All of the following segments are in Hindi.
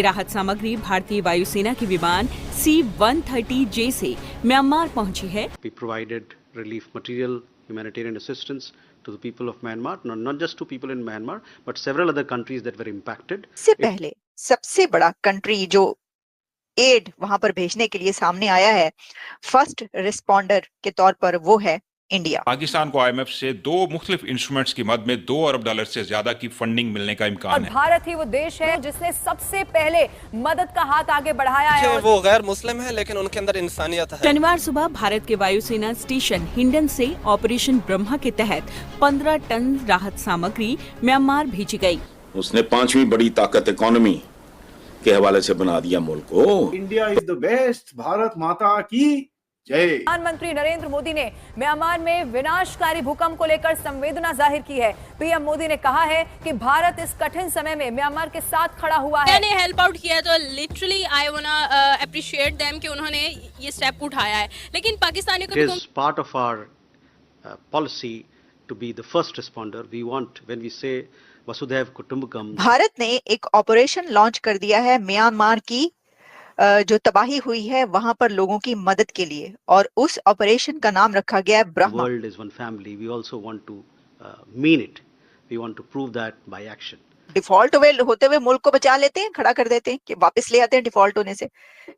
ये राहत सामग्री भारतीय वायुसेना के विमान C-130J से म्यांमार पहुंची है। We provided relief material, humanitarian assistance to the people of Myanmar, not just to people in Myanmar, but several other countries that were impacted. इससे पहले सबसे बड़ा कंट्री जो एड वहां पर भेजने के लिए सामने आया है फर्स्ट रिस्पॉन्डर के तौर पर, वो है इंडिया। पाकिस्तान को आईएमएफ से 2 मुख्तलिफ इंस्ट्रूमेंट्स की मद में $2 अरब से ज्यादा की फंडिंग मिलने का इम्कान है। भारत ही वो देश है जिसने सबसे पहले मदद का हाथ आगे बढ़ाया है। वो गैर मुस्लिम है लेकिन उनके अंदर इंसानियत है। शनिवार सुबह भारत के वायुसेना स्टेशन हिंडन से ऑपरेशन ब्रह्मा के तहत 15 टन राहत सामग्री म्यांमार भेजी गई। उसने 5वीं बड़ी ताकत इकोनॉमी के हवाले से बना दिया मुल्क को। India is the best, Bharat माता की जय। प्रधानमंत्री नरेंद्र मोदी ने म्यांमार में विनाशकारी भूकंप को लेकर संवेदना जाहिर की है। पीएम मोदी ने कहा है कि भारत इस कठिन समय में म्यांमार के साथ खड़ा हुआ है। मैंने हेल्प आउट किया तो लिटरली आई वांना अप्रिशिएट देम कि उन्होंने ये स्टेप उठाया है। लेकिन पाकिस्तानी को It is part of our policy to be the first responder. We want, when we say Vasudhaiv Kutumbakam, Bharat ने एक ऑपरेशन लॉन्च कर दिया है म्यांमार की जो तबाही हुई है वहां पर लोगों की मदद के लिए, और उस ऑपरेशन का नाम रखा गया है Brahma. world is one family. We also want to mean it. We want to prove that by action. Default होते हुए मुल्क को बचा लेते हैं, खड़ा कर देते हैं कि वापस ले आते हैं डिफॉल्ट होने से।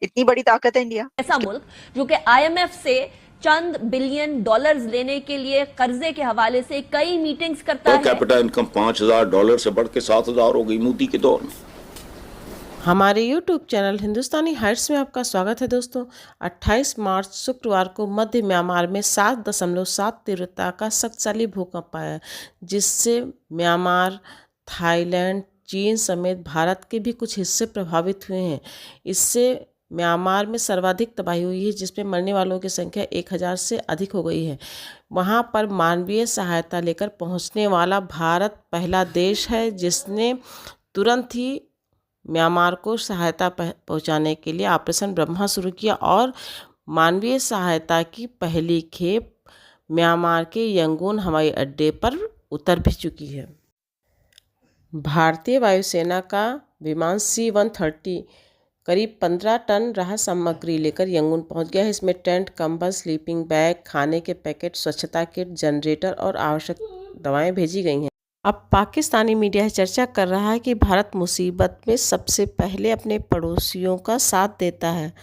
इतनी बड़ी ताकत है इंडिया। ऐसा मुल्क जो कि आईएमएफ से चंद बिलियन डॉलर्स लेने के लिए कर्जे के हवाले से कई मीटिंग्स करता है। कैपिटा इनकम $5,000 से बढ़ के 7,000 हो गई मोदी के दौर में। हमारे YouTube चैनल हिंदुस्तानी हाइट्स में आपका स्वागत है दोस्तों। 28 मार्च शुक्रवार को मध्य म्यांमार में 7.7 तीव्रता का शक्तिशाली भूकंप आया, जिससे म्यांमार, थाईलैंड, चीन समेत भारत के भी कुछ हिस्से प्रभावित हुए हैं। इससे म्यांमार में सर्वाधिक तबाही हुई है, जिसमें मरने वालों की संख्या 1000 से अधिक हो गई है। वहां पर मानवीय सहायता लेकर पहुंचने वाला भारत पहला देश है जिसने तुरंत ही म्यांमार को सहायता पहुंचाने के लिए ऑपरेशन ब्रह्मा शुरू किया, और मानवीय सहायता की पहली खेप म्यांमार के यंगून हवाई अड्डे पर उतर भी चुकी है। भारतीय वायुसेना का विमान C-130 करीब 15 टन राहत सामग्री लेकर यंगून पहुंच गया है। इसमें टेंट, कंबल, स्लीपिंग बैग, खाने के पैकेट, स्वच्छता किट, जनरेटर और आवश्यक दवाएं भेजी गई हैं। अब पाकिस्तानी मीडिया चर्चा कर रहा है कि भारत मुसीबत में सबसे पहले अपने पड़ोसियों का साथ देता है,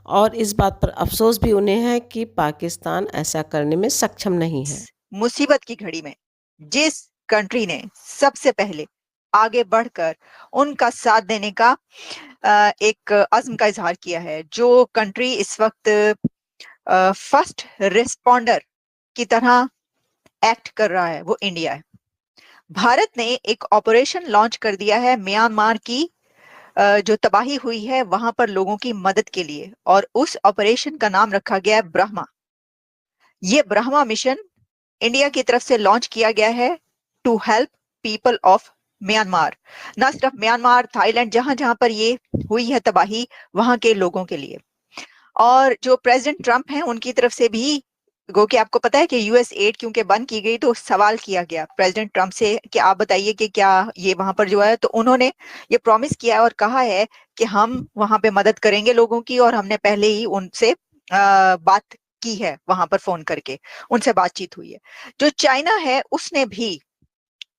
और इस बात पर अफसोस भी उन्हें है कि पाकिस्तान ऐसा करने में सक्षम नहीं है। मुसीबत की घड़ी में जिस कंट्री ने सबसे पहले आगे बढ़कर उनका साथ देने का एक अज़्म का इजहार किया है, जो कंट्री इस वक्त फर्स्ट रिस्पॉन्डर की तरह एक्ट कर रहा है, वो इंडिया है। भारत ने एक ऑपरेशन लॉन्च कर दिया है म्यांमार की जो तबाही हुई है वहां पर लोगों की मदद के लिए, और उस ऑपरेशन का नाम रखा गया है ब्रह्मा। ये ब्रह्मा मिशन इंडिया की तरफ से लॉन्च किया गया है to help people of Myanmar. न सिर्फ म्यांमार, थाईलैंड, जहां जहां पर ये हुई है तबाही, वहां के लोगों के लिए। और जो प्रेसिडेंट ट्रंप हैं उनकी तरफ से भी, गो कि आपको पता है कि यूएस एड क्योंकि बंद की गई, तो सवाल किया गया प्रेसिडेंट ट्रंप से कि आप बताइए कि क्या ये वहां पर जो है, तो उन्होंने ये प्रॉमिस किया और कहा है कि हम वहां पे मदद करेंगे लोगों की, और हमने पहले ही उनसे बात की है, वहां पर फोन करके उनसे बातचीत हुई है। जो चाइना है उसने भी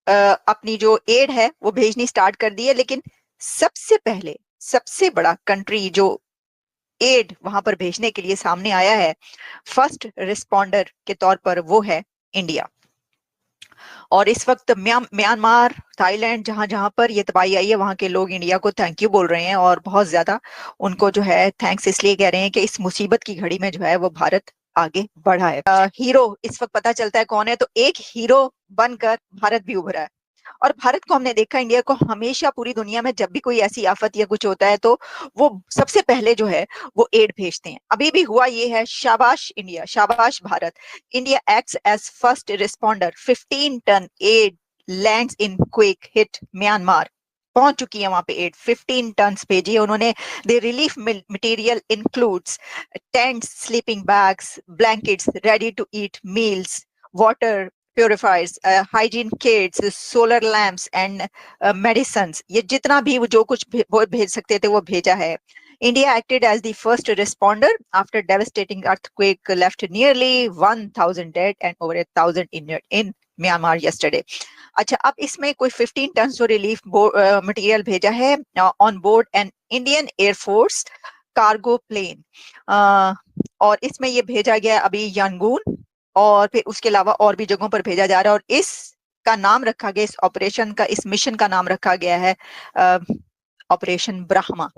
अपनी जो एड है वो भेजनी स्टार्ट कर दी है, लेकिन सबसे पहले सबसे बड़ा कंट्री जो एड वहां पर भेजने के लिए सामने आया है फर्स्ट रिस्पॉन्डर के तौर पर, वो है इंडिया। और इस वक्त म्यांमार, थाईलैंड, जहां जहां पर ये तबाही आई है, वहां के लोग इंडिया को थैंक यू बोल रहे हैं, और बहुत ज्यादा उनको जो है थैंक्स इसलिए कह रहे हैं कि इस मुसीबत की घड़ी में जो है वो भारत आगे बढ़ा है। हीरो इस वक्त पता चलता है कौन है, तो एक हीरो बनकर भारत भी उभरा है। और भारत को हमने देखा, इंडिया को हमेशा पूरी दुनिया में जब भी कोई ऐसी आफत या कुछ होता है तो वो सबसे पहले जो है वो एड भेजते हैं। अभी भी हुआ ये है, शाबाश इंडिया, शाबाश Bharat. India acts as first responder. 15 ton aid lands in quake hit Myanmar. पहुंच चुकी है वहां पे एड, 15 टन भेजी है उन्होंने। The relief material includes tents, sleeping bags, blankets, ready to eat meals, water, purifiers, hygiene kits, solar lamps and medicines, ये जितना भी वो जो कुछ वो भेज सकते थे वो भेजा है। India acted as the first responder after devastating earthquake left nearly 1,000 dead and over 1,000 injured in Myanmar yesterday. अच्छा, अब इसमें कोई 15 टन जो रिलीफ मटेरियल भेजा है on board an Indian air force cargo plane, और इसमें ये भेजा गया अभी यांगून और फिर उसके अलावा और भी जगहों पर भेजा जा रहा है, और इसका नाम रखा गया, इस ऑपरेशन का, इस मिशन का नाम रखा गया है operation Brahma,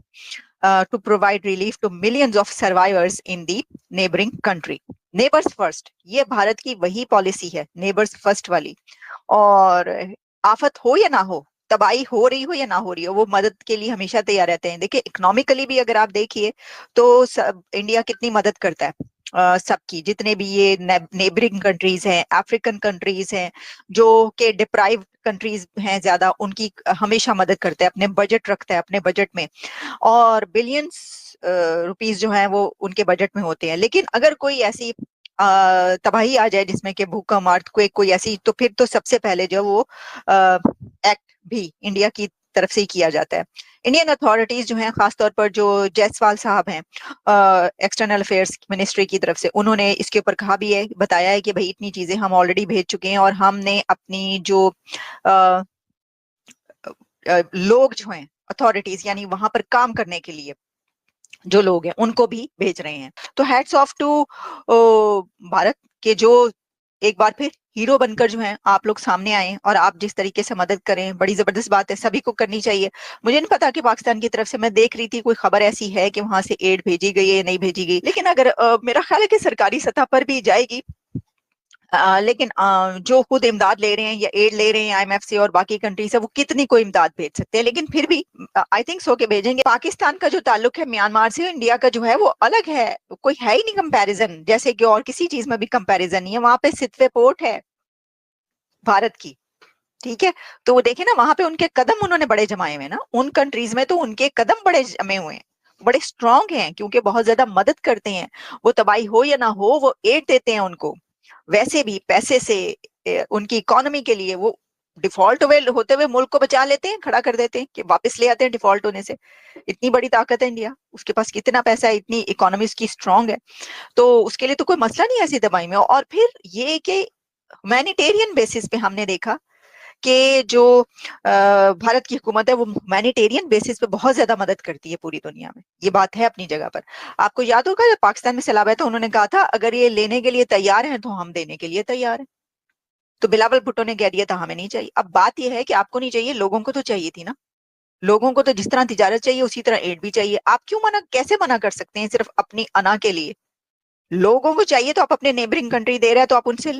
to provide relief to millions of survivors in the neighboring country. Neighbors first, ये भारत की वही पॉलिसी है, नेबर्स फर्स्ट वाली। और आफत हो या ना हो, तबाही हो रही हो या ना हो रही हो, वो मदद के लिए हमेशा तैयार रहते हैं। देखिए इकोनॉमिकली भी अगर आप देखिए तो इंडिया कितनी मदद करता है सबकी, जितने भी ये नेबरिंग कंट्रीज हैं, अफ्रीकन कंट्रीज हैं, जो के डिप्राइव्ड कंट्रीज हैं ज्यादा, उनकी हमेशा मदद करता है, अपने बजट रखता है अपने बजट में, और बिलियंस रुपीस जो हैं वो उनके बजट में होते हैं। लेकिन अगर कोई ऐसी तबाही आ जाए जिसमें कि भूकंप, अर्थक्वेक कोई ऐसी, तो फिर तो सबसे पहले जो वो एक्ट भी इंडिया की तरफ से ही किया जाता है। इंडियन अथॉरिटीज जो हैं, खासतौर पर जो जायसवाल साहब हैं एक्सटर्नल अफेयर्स मिनिस्ट्री की तरफ से, उन्होंने इसके ऊपर कहा भी है, बताया है कि भाई इतनी चीजें हम ऑलरेडी भेज चुके हैं, और हमने अपनी जो लोग जो हैं अथॉरिटीज, यानी वहां पर काम करने के लिए जो लोग हैं, उनको भी भेज रहे हैं। तो हैट्स ऑफ टू भारत के जो एक बार फिर हीरो बनकर जो हैं आप लोग सामने आए, और आप जिस तरीके से मदद करें, बड़ी जबरदस्त बात है, सभी को करनी चाहिए। मुझे नहीं पता कि पाकिस्तान की तरफ से, मैं देख रही थी कोई खबर ऐसी है कि वहां से एड भेजी गई है या नहीं भेजी गई, लेकिन अगर मेरा ख्याल है कि सरकारी सतह पर भी जाएगी, लेकिन जो खुद इमदाद ले रहे हैं या एड ले रहे हैं IMF से और बाकी कंट्री से, वो कितनी कोई इमदाद भेज सकते हैं, लेकिन फिर भी आई थिंक सो के भेजेंगे। पाकिस्तान का जो ताल्लुक है म्यांमार से, इंडिया का जो है वो अलग है, कोई है ही नहीं कंपैरिजन, जैसे कि और किसी चीज में भी कंपैरिजन नहीं है। वहां पे सितवे पोर्ट है भारत की, ठीक है, तो वो देखे ना वहां पे उनके कदम उन्होंने बड़े जमाए हुए ना, उन कंट्रीज में तो उनके कदम बड़े जमे हुए हैं, बड़े स्ट्रांग हैं, क्योंकि बहुत ज्यादा मदद करते हैं। वो तबाही हो या ना हो, वो एड देते हैं उनको, वैसे भी पैसे से उनकी इकोनॉमी के लिए वो डिफॉल्ट होते हुए मुल्क को बचा लेते हैं, खड़ा कर देते हैं, कि वापस ले आते हैं डिफॉल्ट होने से। इतनी बड़ी ताकत है इंडिया, उसके पास कितना पैसा है, इतनी इकोनॉमी उसकी स्ट्रांग है, तो उसके लिए तो कोई मसला नहीं है ऐसी तबाही में। और फिर ये कि ह्यूमैनिटेरियन बेसिस पे हमने देखा कि जो भारत की हुकूमत है वो ह्यूमैनिटेरियन बेसिस पे बहुत ज्यादा मदद करती है पूरी दुनिया में, ये बात है अपनी जगह पर। आपको याद होगा जब पाकिस्तान में सैलाब आया था, उन्होंने कहा था अगर ये लेने के लिए तैयार हैं तो हम देने के लिए तैयार हैं। तो बिलावल भुट्टो ने कह दिया था हमें नहीं चाहिए। अब बात यह है कि आपको नहीं चाहिए, लोगों को तो चाहिए थी ना, लोगों को तो जिस तरह तिजारत चाहिए उसी तरह एड भी चाहिए। आप क्यों कैसे मना कर सकते हैं सिर्फ अपनी अना के लिए? लोगों को चाहिए तो आप अपने नेबरिंग कंट्री दे रहे हैं तो आप उनसे